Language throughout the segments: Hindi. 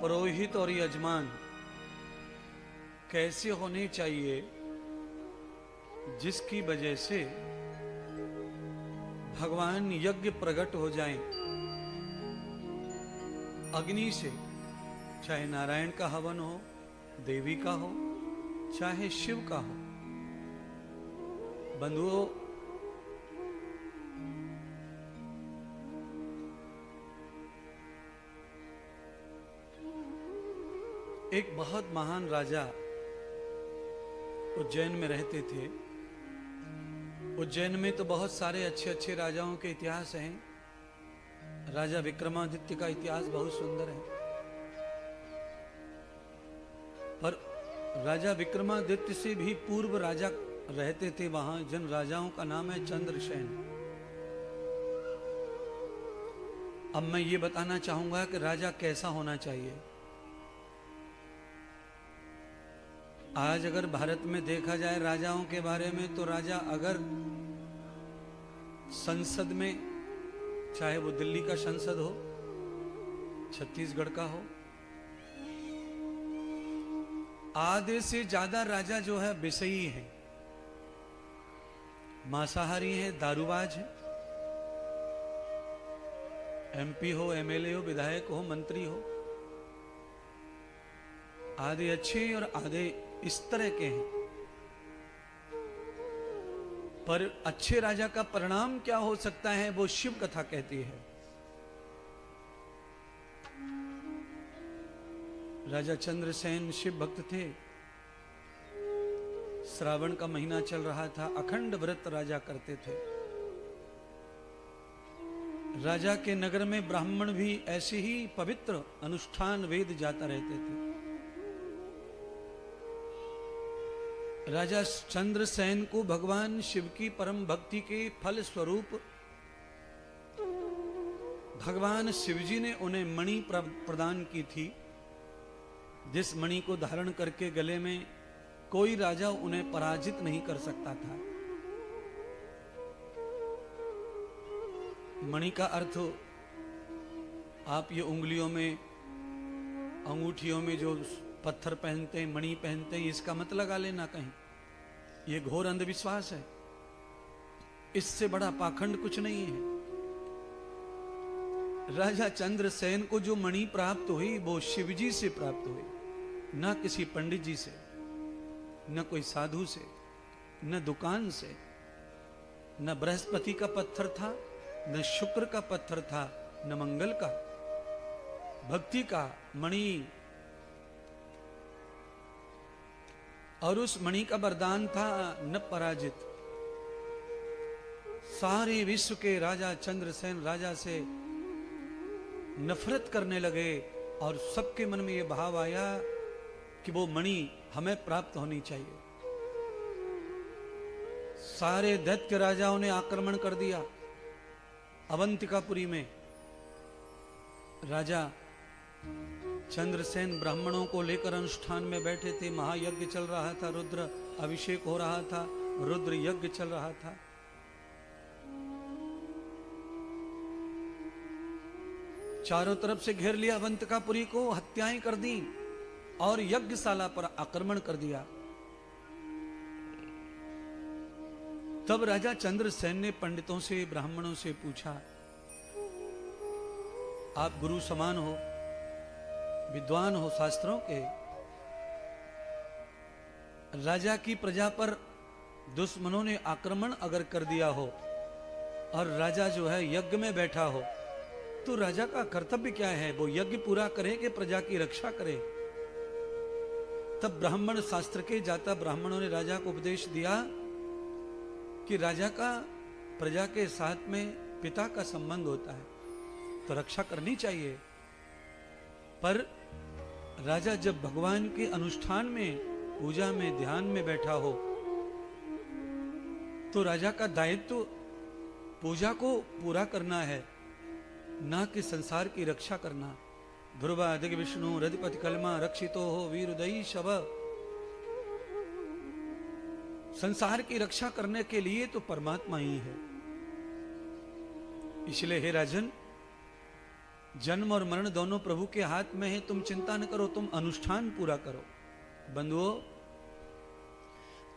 पुरोहित और यजमान कैसे होने चाहिए जिसकी वजह से भगवान यज्ञ प्रकट हो जाएं अग्नि से, चाहे नारायण का हवन हो, देवी का हो, चाहे शिव का हो। बंधुओं, एक बहुत महान राजा उज्जैन में रहते थे। उज्जैन में तो बहुत सारे अच्छे अच्छे राजाओं के इतिहास हैं। राजा विक्रमादित्य का इतिहास बहुत सुंदर है, पर राजा विक्रमादित्य से भी पूर्व राजा रहते थे वहां, जिन राजाओं का नाम है चंद्रसेन। अब मैं ये बताना चाहूंगा कि राजा कैसा होना चाहिए। आज अगर भारत में देखा जाए राजाओं के बारे में, तो राजा अगर संसद में, चाहे वो दिल्ली का संसद हो, छत्तीसगढ़ का हो, आधे से ज्यादा राजा जो है विषयी हैं, मांसाहारी हैं, दारूबाज हैं। एमपी हो, एमएलए हो, विधायक हो, मंत्री हो, आधे अच्छे और आधे इस तरह के हैं। पर अच्छे राजा का परिणाम क्या हो सकता है, वो शिव कथा कहती है। राजा चंद्रसेन शिव भक्त थे। श्रावण का महीना चल रहा था, अखंड व्रत राजा करते थे। राजा के नगर में ब्राह्मण भी ऐसे ही पवित्र अनुष्ठान वेद जाता रहते थे। राजा चंद्रसेन को भगवान शिव की परम भक्ति के फल स्वरूप भगवान शिवजी ने उन्हें मणि प्रदान की थी, जिस मणि को धारण करके गले में कोई राजा उन्हें पराजित नहीं कर सकता था। मणि का अर्थ, आप ये उंगलियों में, अंगूठियों में जो पत्थर पहनते हैं, मणि पहनते हैं, इसका मत लगा लेना कहीं, ये घोर अंधविश्वास है। इससे बड़ा पाखंड कुछ नहीं है। राजा चंद्रसेन को जो मणि प्राप्त हुई वो शिवजी से प्राप्त हुई, न किसी पंडित जी से, न कोई साधु से, न दुकान से। न बृहस्पति का पत्थर था, न शुक्र का पत्थर था, न मंगल का। भक्ति का मणि, और उस मणि का वरदान था न पराजित। सारे विश्व के राजा चंद्रसेन राजा से नफरत करने लगे, और सबके मन में यह भाव आया कि वो मणि हमें प्राप्त होनी चाहिए। सारे दैत्य राजाओं ने आक्रमण कर दिया अवंतिकापुरी में। राजा चंद्रसेन ब्राह्मणों को लेकर अनुष्ठान में बैठे थे। महायज्ञ चल रहा था, रुद्र अभिषेक हो रहा था, रुद्र यज्ञ चल रहा था। चारों तरफ से घेर लिया अवंतिकापुरी को, हत्याएं कर दी और यज्ञशाला पर आक्रमण कर दिया। तब राजा चंद्रसेन ने पंडितों से, ब्राह्मणों से पूछा, आप गुरु समान हो, विद्वान हो शास्त्रों के, राजा की प्रजा पर दुश्मनों ने आक्रमण अगर कर दिया हो और राजा जो है यज्ञ में बैठा हो, तो राजा का कर्तव्य क्या है? वो यज्ञ पूरा करे कि प्रजा की रक्षा करे? तब ब्राह्मण शास्त्र के जाता ब्राह्मणों ने राजा को उपदेश दिया कि राजा का प्रजा के साथ में पिता का संबंध होता है, तो रक्षा करनी चाहिए। पर राजा जब भगवान के अनुष्ठान में, पूजा में, ध्यान में बैठा हो, तो राजा का दायित्व पूजा को पूरा करना है, ना कि संसार की रक्षा करना। ध्रुवा दिग विष्णु रधिपति कलमा रक्षितो हो वीरदयी शव। संसार की रक्षा करने के लिए तो परमात्मा ही है। इसलिए हे राजन, जन्म और मरण दोनों प्रभु के हाथ में है, तुम चिंता न करो, तुम अनुष्ठान पूरा करो। बंधुओं,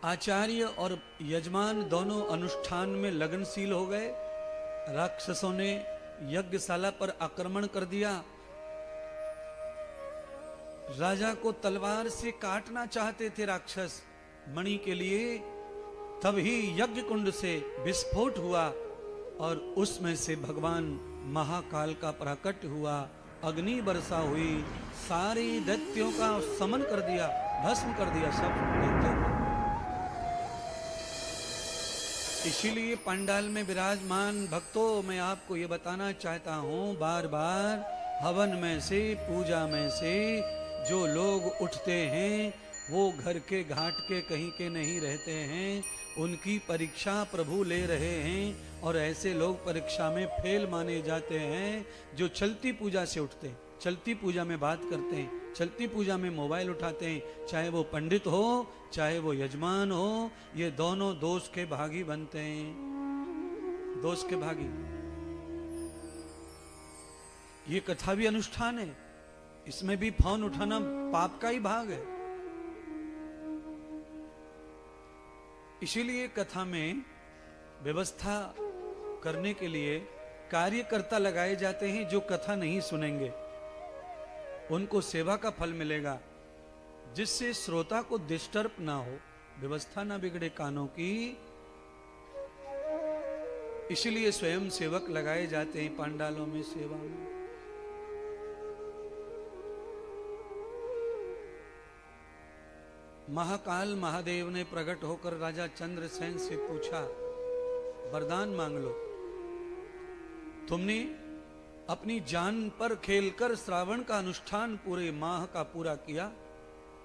आचार्य और यजमान दोनों अनुष्ठान में लगनशील हो गए। राक्षसों ने यज्ञशाला पर आक्रमण कर दिया, राजा को तलवार से काटना चाहते थे राक्षस मणि के लिए। तभी यज्ञ कुंड से विस्फोट हुआ और उसमें से भगवान महाकाल का प्रकट हुआ, अग्नि वर्षा हुई, सारी दैत्यों का समन कर दिया, भस्म कर दिया सब दैत्यों को। इसीलिए पंडाल में विराजमान भक्तों, मैं आपको ये बताना चाहता हूं बार बार, हवन में से, पूजा में से जो लोग उठते हैं वो घर के घाट के कहीं के नहीं रहते हैं, उनकी परीक्षा प्रभु ले रहे हैं। और ऐसे लोग परीक्षा में फेल माने जाते हैं जो चलती पूजा से उठते हैं, चलती पूजा में बात करते हैं, चलती पूजा में मोबाइल उठाते हैं, चाहे वो पंडित हो चाहे वो यजमान हो, ये दोनों दोष के भागी बनते हैं, दोष के भागी। ये कथा भी अनुष्ठान है, इसमें भी फोन उठाना पाप का ही भाग है। इसीलिए कथा में व्यवस्था करने के लिए कार्यकर्ता लगाए जाते हैं, जो कथा नहीं सुनेंगे उनको सेवा का फल मिलेगा, जिससे श्रोता को डिस्टर्ब ना हो, व्यवस्था ना बिगड़े कानों की। इसलिए स्वयं सेवक लगाए जाते हैं पंडालों में, सेवा में। महाकाल महादेव ने प्रकट होकर राजा चंद्रसेन से पूछा, वरदान मांग लो। तुमने अपनी जान पर खेलकर श्रावण का अनुष्ठान पूरे माह का पूरा किया,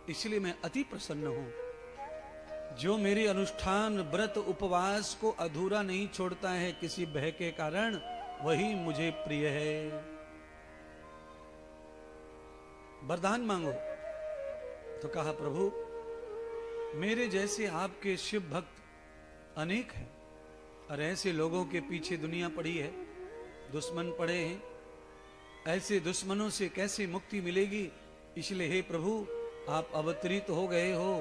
इसलिए मैं अति प्रसन्न हूं। जो मेरे अनुष्ठान व्रत उपवास को अधूरा नहीं छोड़ता है किसी भय के कारण, वही मुझे प्रिय है। वरदान मांगो। तो कहा, प्रभु मेरे जैसे आपके शिव भक्त अनेक हैं और ऐसे लोगों के पीछे दुनिया पड़ी है, दुश्मन पड़े हैं, ऐसे दुश्मनों से कैसे मुक्ति मिलेगी? इसलिए हे प्रभु, आप अवतरित हो गए हो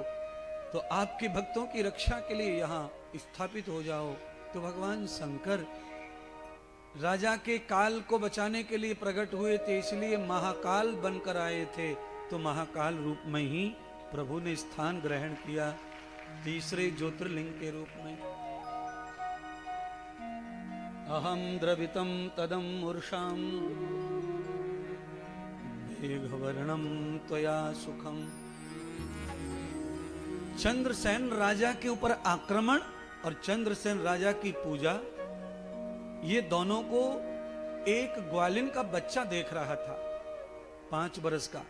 तो आपके भक्तों की रक्षा के लिए यहां स्थापित हो जाओ। तो भगवान शंकर राजा के काल को बचाने के लिए प्रकट हुए थे, इसलिए महाकाल बनकर आए थे। तो महाकाल रूप में ही प्रभु ने स्थान ग्रहण किया, तीसरे ज्योतिर्लिंग के रूप में। अहम द्रवितम तदम मूर्षाम मेघवर्णम त्वया सुखम। चंद्रसेन राजा के ऊपर आक्रमण और चंद्रसेन राजा की पूजा, ये दोनों को एक ग्वालिन का बच्चा देख रहा था, 5 बरस का।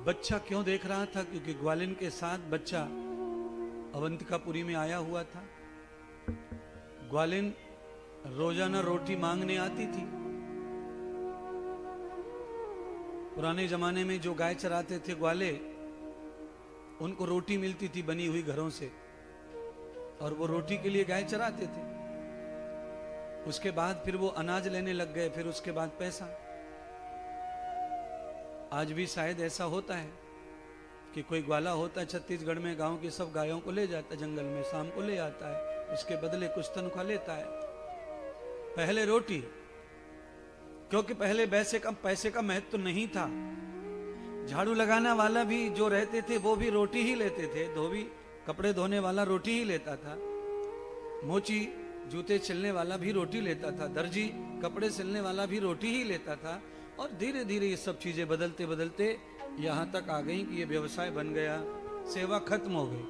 बच्चा क्यों देख रहा था? क्योंकि ग्वालिन के साथ बच्चा अवंतिकापुरी में आया हुआ था। ग्वालिन रोजाना रोटी मांगने आती थी। पुराने जमाने में जो गाय चराते थे ग्वाले, उनको रोटी मिलती थी बनी हुई घरों से, और वो रोटी के लिए गाय चराते थे। उसके बाद फिर वो अनाज लेने लग गए, फिर उसके बाद पैसा। आज भी शायद ऐसा होता है कि कोई ग्वाला होता है छत्तीसगढ़ में, गांव की सब गायों को ले जाता है जंगल में, शाम को ले आता है, उसके बदले कुछ तनख्वाह लेता है। पहले रोटी, क्योंकि पहले पैसे का महत्व तो नहीं था। झाड़ू लगाना वाला भी जो रहते थे वो भी रोटी ही लेते थे, धोबी कपड़े धोने वाला रोटी ही लेता था, मोची जूते सिलने वाला भी रोटी लेता था, दर्जी कपड़े सिलने वाला भी रोटी ही लेता था। और धीरे धीरे ये सब चीजें बदलते बदलते यहां तक आ गई कि ये व्यवसाय बन गया, सेवा खत्म हो गई।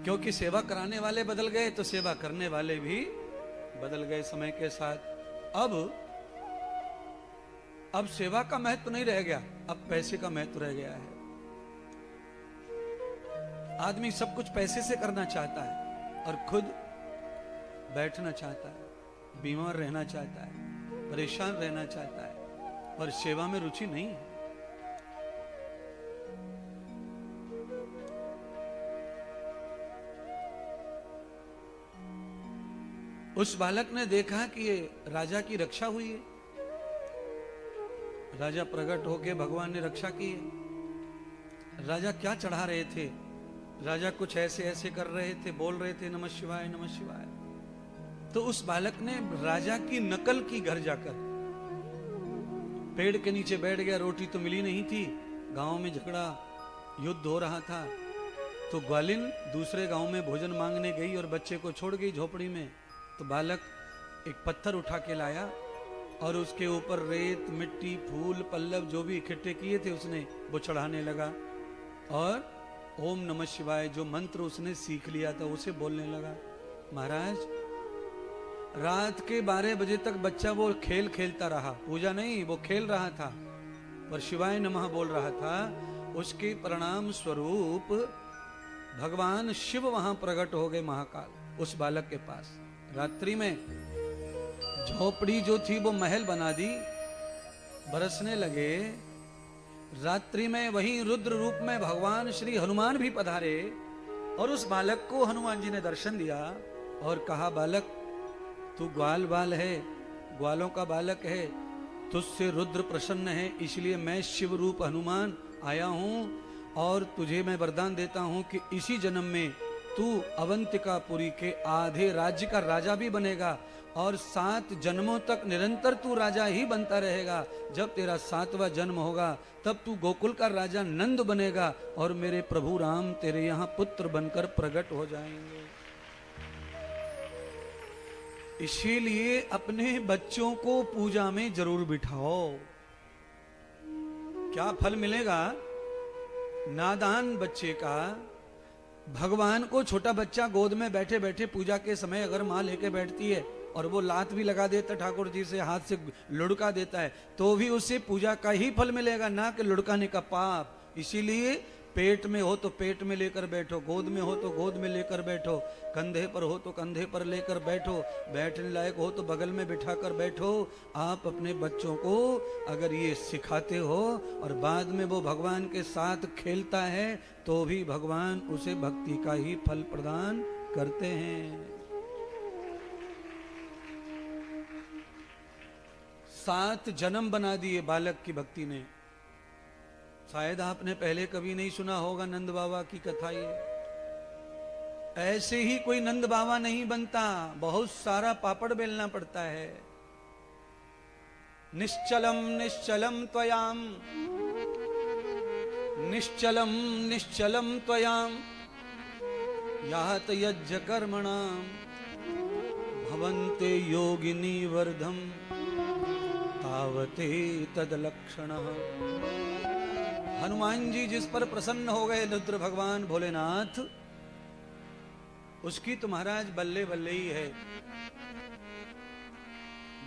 क्योंकि सेवा कराने वाले बदल गए तो सेवा करने वाले भी बदल गए समय के साथ। अब सेवा का महत्व नहीं रह गया, अब पैसे का महत्व रह गया है। आदमी सब कुछ पैसे से करना चाहता है और खुद बैठना चाहता है, बीमार रहना चाहता है, परेशान रहना चाहता है, और सेवा में रुचि नहीं है। उस बालक ने देखा कि ये राजा की रक्षा हुई है। राजा प्रकट होके भगवान ने रक्षा की है। राजा क्या चढ़ा रहे थे? राजा कुछ ऐसे ऐसे कर रहे थे, बोल रहे थे नमः शिवाय नमः शिवाय। तो उस बालक ने राजा की नकल की घर जाकर। पेड़ के नीचे बैठ गया, रोटी तो मिली नहीं थी, गांव में झगड़ा युद्ध हो रहा था। तो ग्वालिन दूसरे गांव में भोजन मांगने गई और बच्चे को छोड़ गई झोपड़ी में। तो बालक एक पत्थर उठा के लाया और उसके ऊपर रेत, मिट्टी, फूल, पल्लव जो भी इकट्ठे किए थे उसने वो चढ़ाने लगा और ओम नमः शिवाय जो मंत्र उसने सीख लिया था उसे बोलने लगा। महाराज, रात के 12 बजे तक बच्चा वो खेल खेलता रहा, पूजा नहीं, वो खेल रहा था और शिवाय नमः बोल रहा था। उसके परिणाम स्वरूप भगवान शिव वहां प्रकट हो गए महाकाल उस बालक के पास। रात्रि में झोपड़ी जो थी वो महल बना दी, बरसने लगे। रात्रि में वहीं रुद्र रूप में भगवान श्री हनुमान भी पधारे और उस बालक को हनुमान जी ने दर्शन दिया और कहा, बालक तू ग्वाल बाल है, ग्वालों का बालक है, तुझसे रुद्र प्रसन्न है, इसलिए मैं शिव रूप हनुमान आया हूं और तुझे मैं वरदान देता हूं कि इसी जन्म में तू अवंतिकापुरी के आधे राज्य का राजा भी बनेगा और 7 जन्मों तक निरंतर तू राजा ही बनता रहेगा। जब तेरा 7वां जन्म होगा तब तू गोकुल का राजा नंद बनेगा और मेरे प्रभु राम तेरे यहाँ पुत्र बनकर प्रकट हो जाएंगे। इसीलिए अपने बच्चों को पूजा में जरूर बिठाओ। क्या फल मिलेगा? नादान बच्चे का, भगवान को छोटा बच्चा गोद में बैठे बैठे पूजा के समय अगर माँ लेके बैठती है और वो लात भी लगा देता ठाकुर जी से, हाथ से लुढ़का देता है, तो भी उसे पूजा का ही फल मिलेगा, ना कि लुढ़काने का पाप। इसीलिए पेट में हो तो पेट में लेकर बैठो, गोद में हो तो गोद में लेकर बैठो, कंधे पर हो तो कंधे पर लेकर बैठो, बैठने लायक हो तो बगल में बिठाकर बैठो। आप अपने बच्चों को अगर ये सिखाते हो और बाद में वो भगवान के साथ खेलता है तो भी भगवान उसे भक्ति का ही फल प्रदान करते हैं। 7 जन्म बना दिए बालक की भक्ति ने। शायद आपने पहले कभी नहीं सुना होगा नंद बाबा की कथा। ये ऐसे ही कोई नंद बाबा नहीं बनता, बहुत सारा पापड़ बेलना पड़ता है। निश्चलम निश्चलम त्वयाम, निश्चलम निश्चलम त्वयाम, यात यज्ञ कर्मणाम भवन्ते योगिनी वर्धम तावते तदलक्षणः। हनुमान जी जिस पर प्रसन्न हो गए रुद्र भगवान भोलेनाथ, उसकी तो महाराज बल्ले बल्ले ही है।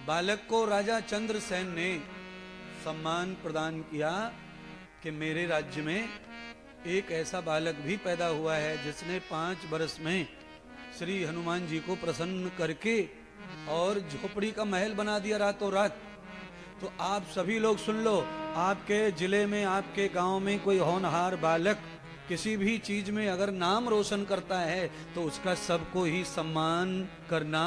बालक को राजा चंद्रसेन ने सम्मान प्रदान किया कि मेरे राज्य में एक ऐसा बालक भी पैदा हुआ है जिसने 5 वर्ष में श्री हनुमान जी को प्रसन्न करके और झोपड़ी का महल बना दिया रातों रात। तो आप सभी लोग सुन लो, आपके जिले में, आपके गांव में कोई होनहार बालक किसी भी चीज में अगर नाम रोशन करता है तो उसका सबको ही सम्मान करना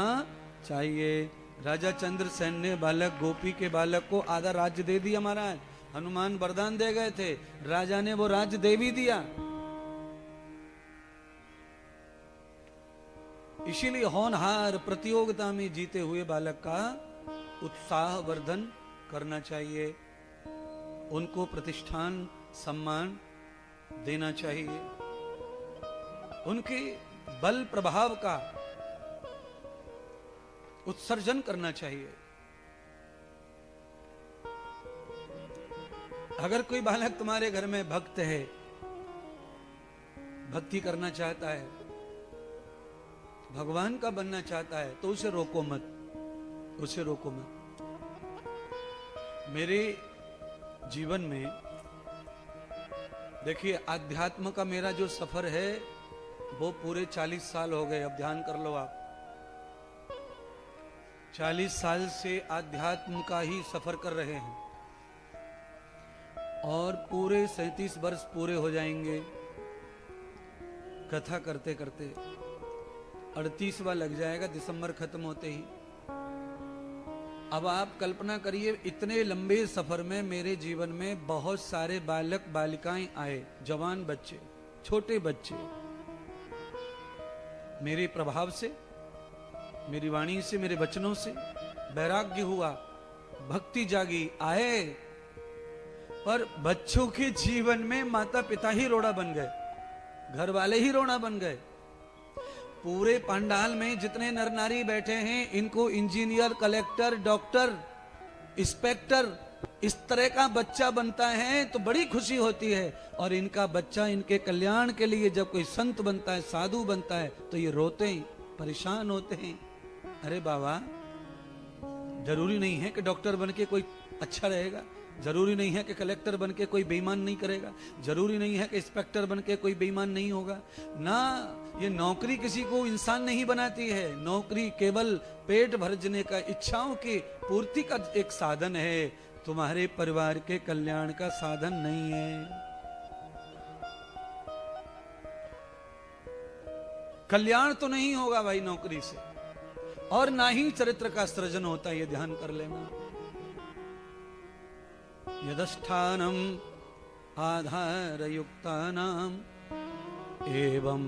चाहिए। राजा चंद्रसेन ने बालक गोपी के बालक को आधा राज्य दे दिया महाराज। हनुमान वरदान दे गए थे, राजा ने वो राज्य दे भी दिया। इसीलिए होनहार प्रतियोगिता में जीते हुए बालक का उत्साह वर्धन करना चाहिए, उनको प्रतिष्ठान सम्मान देना चाहिए, उनके बल प्रभाव का उत्सर्जन करना चाहिए। अगर कोई बालक तुम्हारे घर में भक्त है, भक्ति करना चाहता है, भगवान का बनना चाहता है, तो उसे रोको मत, उसे रोको मत। मेरे जीवन में देखिए, आध्यात्म का मेरा जो सफर है वो पूरे 40 साल हो गए। अब ध्यान कर लो आप, 40 साल से आध्यात्म का ही सफर कर रहे हैं और पूरे 37 वर्ष पूरे हो जाएंगे कथा करते करते। 38वां लग जाएगा दिसंबर खत्म होते ही। अब आप कल्पना करिए, इतने लंबे सफर में मेरे जीवन में बहुत सारे बालक बालिकाएं आए, जवान बच्चे, छोटे बच्चे। मेरे प्रभाव से, मेरी वाणी से, मेरे वचनों से वैराग्य हुआ, भक्ति जागी, आए। पर बच्चों के जीवन में माता पिता ही रोड़ा बन गए, घर वाले ही रोड़ा बन गए। पूरे पंडाल में जितने नर नारी बैठे हैं, इनको इंजीनियर, कलेक्टर, डॉक्टर, इंस्पेक्टर, इस तरह का बच्चा बनता है तो बड़ी खुशी होती है। और इनका बच्चा इनके कल्याण के लिए जब कोई संत बनता है, साधु बनता है, तो ये रोते हैं, परेशान होते हैं। अरे बाबा, जरूरी नहीं है कि डॉक्टर बन के कोई अच्छा रहेगा, जरूरी नहीं है कि कलेक्टर बन के कोई बेईमान नहीं करेगा, जरूरी नहीं है कि इंस्पेक्टर बन के कोई बेईमान नहीं होगा ना। ये नौकरी किसी को इंसान नहीं बनाती है। नौकरी केवल पेट भरने का, इच्छाओं की पूर्ति का एक साधन है, तुम्हारे परिवार के कल्याण का साधन नहीं है। कल्याण तो नहीं होगा भाई नौकरी से, और ना ही चरित्र का सृजन होता है, ये ध्यान कर लेना। यदस्थानम आधार युक्तानाम एवं